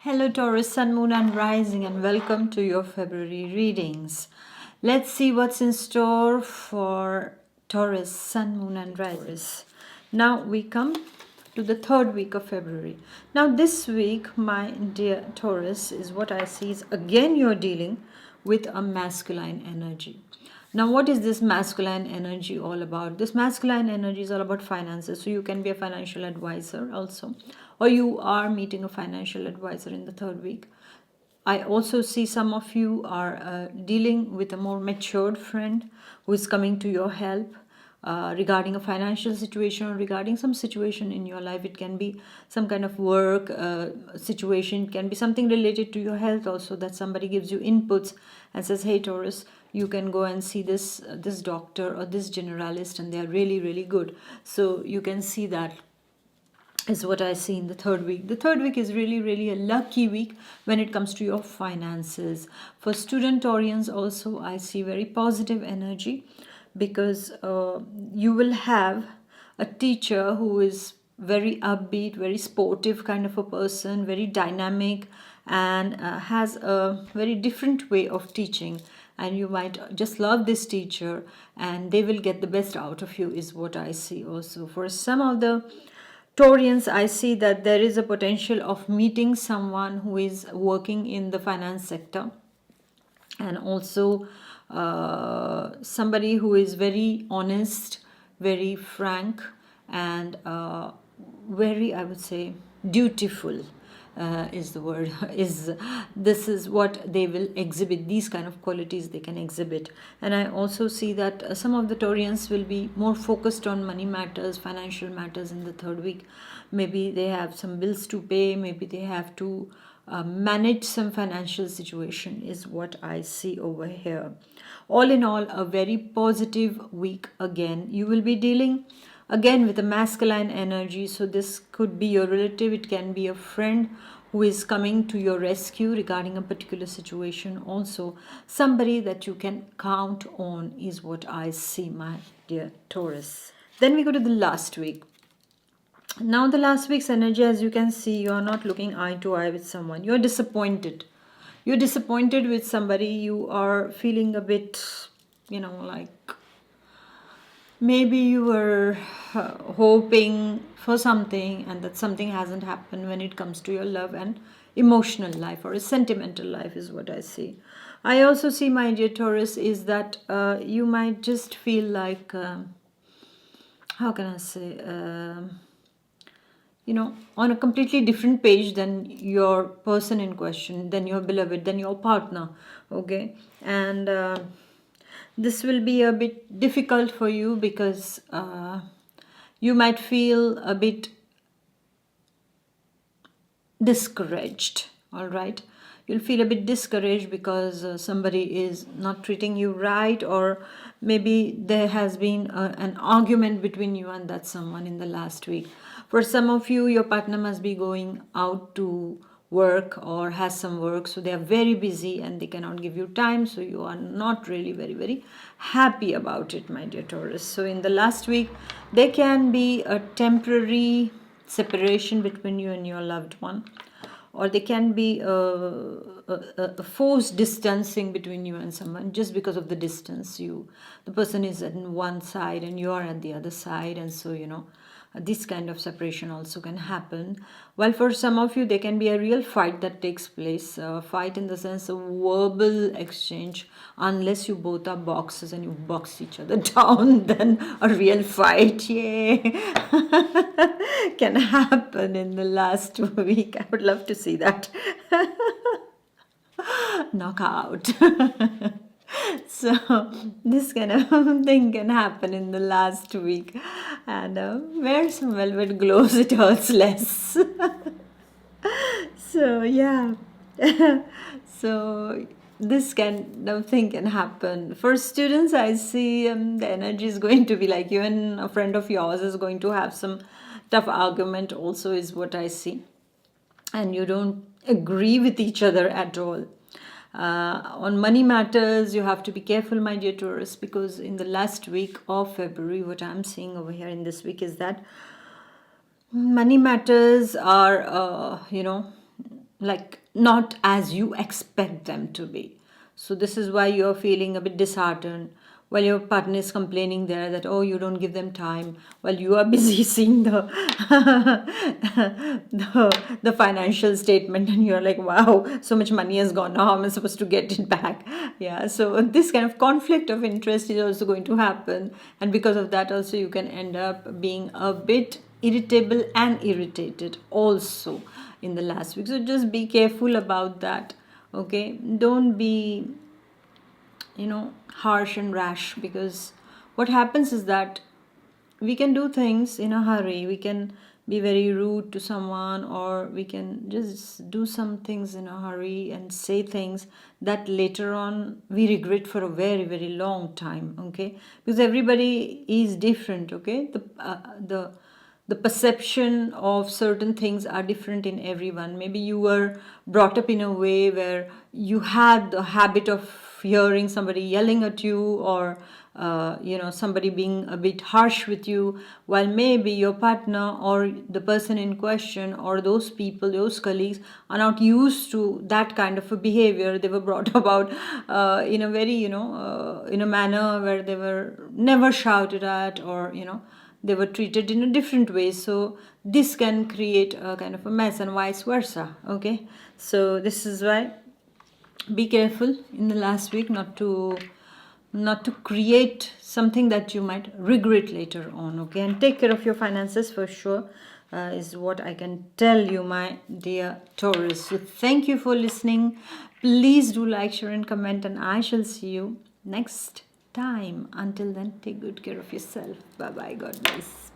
Hello Taurus, Sun, Moon and Rising, and welcome to your February readings. Let's see what's in store for Taurus, Sun, Moon and Rising. Now we come to the third week of February. Now this week, my dear Taurus, is what I see is again you're dealing with a masculine energy. Now, what is this masculine energy all about? This masculine energy is all about finances. So, you can be a financial advisor also, or you are meeting a financial advisor in the third week. I also see some of you are dealing with a more matured friend who is coming to your help regarding a financial situation or regarding some situation in your life. It can be some kind of work situation, it can be something related to your health also, that somebody gives you inputs and says, hey Taurus, you can go and see this doctor or this generalist and they are really really good. So you can see that is what I see in the third week. The third week is really, really a lucky week when it comes to your finances. For student Taurians also, I see very positive energy because you will have a teacher who is very upbeat, very sportive kind of a person, very dynamic, and has a very different way of teaching. And you might just love this teacher and they will get the best out of you, is what I see also. For some of the Taurians, I see that there is a potential of meeting someone who is working in the finance sector, and also somebody who is very honest, very frank, and very, I would say, dutiful. Is the word. Is this is what they will exhibit, these kind of qualities they can exhibit. And I also see that some of the Taurians will be more focused on money matters, financial matters in the third week. Maybe they have some bills to pay, maybe they have to manage some financial situation, is what I see over here. All in all, a very positive week again. You will be dealing again with a masculine energy, so this could be your relative, it can be a friend who is coming to your rescue regarding a particular situation. Also somebody that you can count on, is what I see, my dear Taurus. Then we go to the last week. Now the last week's energy, as you can see, you are not looking eye to eye with someone. You're disappointed. You're disappointed with somebody. You are feeling a bit, like maybe you were hoping for something and that something hasn't happened when it comes to your love and emotional life or a sentimental life, is what I see. I also see, my dear Taurus, is that you might just feel like, how can I say, on a completely different page than your person in question, than your beloved, than your partner. Okay. And this will be a bit difficult for you because you might feel a bit discouraged. All right, you'll feel a bit discouraged because somebody is not treating you right, or maybe there has been an argument between you and that someone in the last week. For some of you, your partner must be going out to work or has some work, so they are very busy and they cannot give you time, so you are not really very very happy about it, my dear Taurus. So in the last week there can be a temporary separation between you and your loved one, or there can be a forced distancing between you and someone just because of the distance. The person is at one side and you are at the other side, and so this kind of separation also can happen. While for some of you there can be a real fight that takes place, fight in the sense of verbal exchange. Unless you both are boxers and you box each other down, then a real fight, yay, can happen in the last week. I would love to see that. Knockout. So this kind of thing can happen in the last week, and wear some velvet gloves, it hurts less. So yeah. So this kind of thing can happen. For students, I see the energy is going to be like you and a friend of yours is going to have some tough argument also, is what I see, and you don't agree with each other at all. On money matters, you have to be careful, my dear Taurus, because in the last week of February, what I'm seeing over here in this week is that money matters are, like not as you expect them to be. So this is why you're feeling a bit disheartened while your partner is complaining there that, oh, you don't give them time, while you are busy seeing the the financial statement, and you're like, wow, so much money has gone, now how am I supposed to get it back? Yeah, so this kind of conflict of interest is also going to happen, and because of that also you can end up being a bit irritable and irritated also in the last week. So just be careful about that. Okay, don't be, harsh and rash, because what happens is that we can do things in a hurry. We can be very rude to someone, or we can just do some things in a hurry and say things that later on we regret for a very, very long time. Okay, because everybody is different. Okay, the perception of certain things are different in everyone. Maybe you were brought up in a way where you had the habit of hearing somebody yelling at you, or somebody being a bit harsh with you, while maybe your partner or the person in question, or those people, those colleagues, are not used to that kind of a behavior. They were brought about in a very, in a manner where they were never shouted at, or they were treated in a different way. So this can create a kind of a mess, and vice versa. Okay, so this is why be careful in the last week not to create something that you might regret later on. Okay, and take care of your finances for sure, is what I can tell you, my dear Taurus. So thank you for listening. Please do like, share and comment, and I shall see you next time. Until then, take good care of yourself. Bye bye. God bless.